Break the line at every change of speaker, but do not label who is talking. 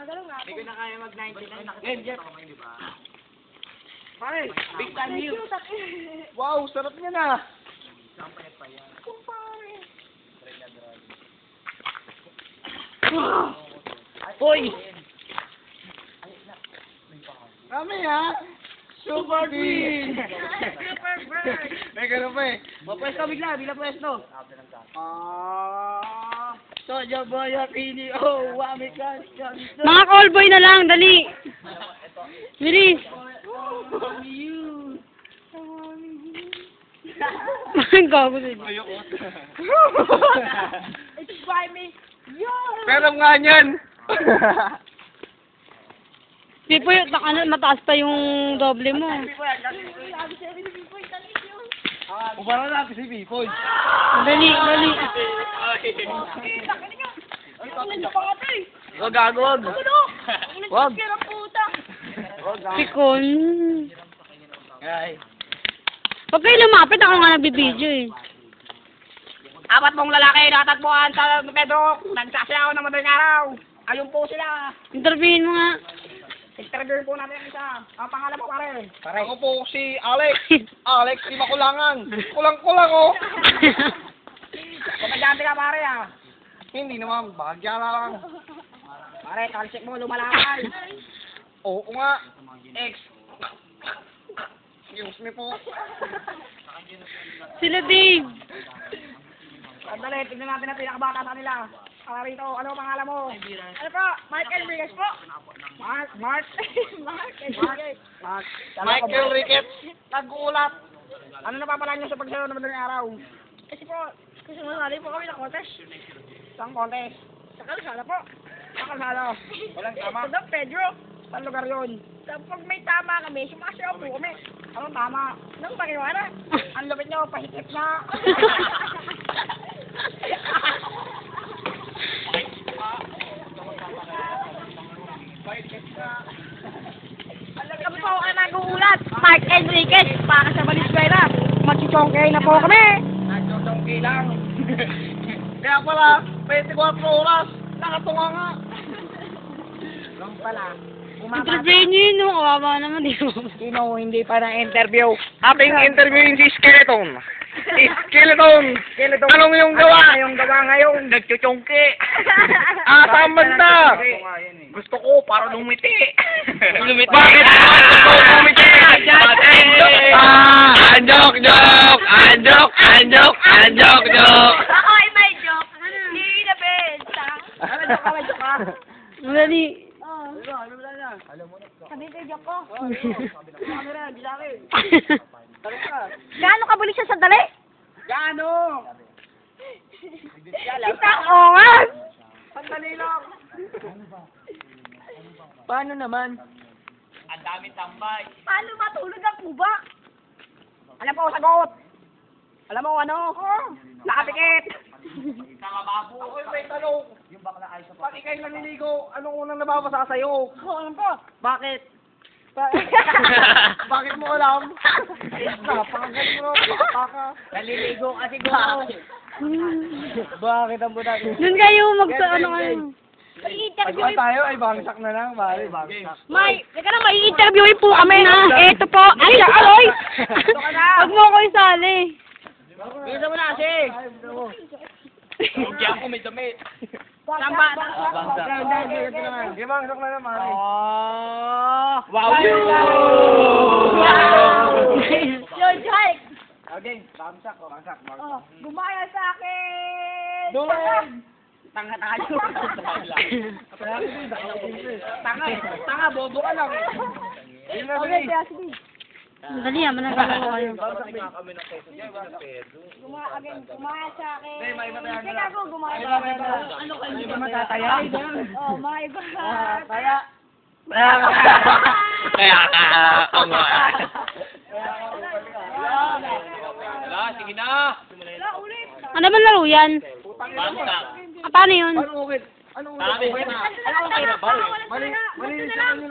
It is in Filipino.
Nakagalaw nga ako.
Hindi ko na kaya mag-99. Game, Jeff. Pare, big time
Thank
meal.
you, tak.
Wow, sarap niya na.
Kumpare.
Hoy! Kami ha? Super Green!
Super bird.
May ganun pa eh. Mapwesto bigla pwesto. Soja boy at ini, oh, wami ka.
Mga callboy na lang, dali. Bilis. Ang gago sila.
It's by me. Yo!
Pero nga niyan.
Di po yun, mataas pa yung doble mo.
Sabi siya, Bipoy, talis yun.
Ubara natin si Bipoy.
Dali.
Ano pa nga tayo?
Wag gagawag. Wag.
Kira puta.
Pikon.
Ay.
Huwag kayo lumapit, ako nga nagbibideo eh.
Apat mong lalaki natatbuhan sa Pedro. Nagsasayaw ng madaling araw. Ayun po sila.
Interviewin mo nga.
Interviewin po natin isa. Ang pangalan mo pare. Ako po si Alex. Alex, di makulangan. Kulang-kulang oh. Kumadyante ka pare ah. Hindi naman, bagya lang. Pare, talsik mo, lumalakay. Oo nga. Ex. Excuse me po.
Sila Dave.
Sandali, tignan natin ang pinakabata sa kanila. Rito, ano ang pangalan mo?
Ano po? Mark Enriquez po.
Mark.
Mark Enriquez.
Michael Ricketts. Nag-uulat. Ano napapala niyo sa pagsayaw ng madaling araw?
Kasi po, kasi masali po kami ng contest.
Saan contest?
Sa Kalsada po.
Sa Kalsada. Walang tama.
Sa Don Pedro.
Saan lugar yun?
Kapag may tama kami, sumasayaw po kami.
Anong tama?
Nang pariwara.
Ang lupit niyo, pahitip na.
Kami po ay nag-uulat. Mark Enriquez, para sa Valenzuela. Magchichongkay na po kami.
Nagdodongki lang. Kaya pala, 24 oras. Nakatunga nga. Lang pala.
Interviewin nyo yun, no? Kawawa naman, di ba?
Sino hindi pa na-interview? Ating interviewin si Skeleton. Skeleton! Anong yung gawa? Anong yung gawa ngayon? Nagchuchongki. Saan banda? Gusto ko para lumiti. Lumiti? Bakit gusto ko lumiti? Anjok!
Ako ay may joke. Hindi na benta.
Ano joke ka?
Dali.
Sabi ko joke ko.
Camera, bilaki.
Gaano kabalik siya sa dali?
Gaano?
Isang oras.
Sandali lang. Paano naman? Ang dami tambay.
Paano matulog ang kuba?
Alam ko, sagot. Alam mo ano? Nakapikit. Nakababo. Oy, may tanong. Yung bakla ay sa pag ikay naniligo, anong unang nababasa sa'yo?
Ano po?
Bakit? Bakit mo alam? Napakagaling mo. Baka. Naliligo kasi siguro. Bakit ang budak?
Doon kayo ano.
May-interview.
tayo ay bangsak na lang, bali, bangsak.
Teka na, may-interviewin po kami na. Eto po. Ay, aloy! Huwag mo ko isali.
Bisa mo na kasi. Hindi ako may damit. Samba. Gimangsak na naman. Wow!
Yo, Jake.
Okay, bangsak.
Oh, gumaya sa akin.
Doon! Tanga tayo. Tanga, bobo ka lang.
Okay, kaya sige.
Dali, managalaw kayo.
Gumaya sa akin.
Hindi, may iba tayo.
Teka ako, gumaya sa akin.
Ano kayo? Hindi ba matataya?
Oh, mga iba.
Kaya. Kaya ka. Wala, sige na.
Wala, ulit.
Ano ba laro yan? Paano yun?
Ano ulit? Ano ulit? Ano ulit? Mali, mali, mali,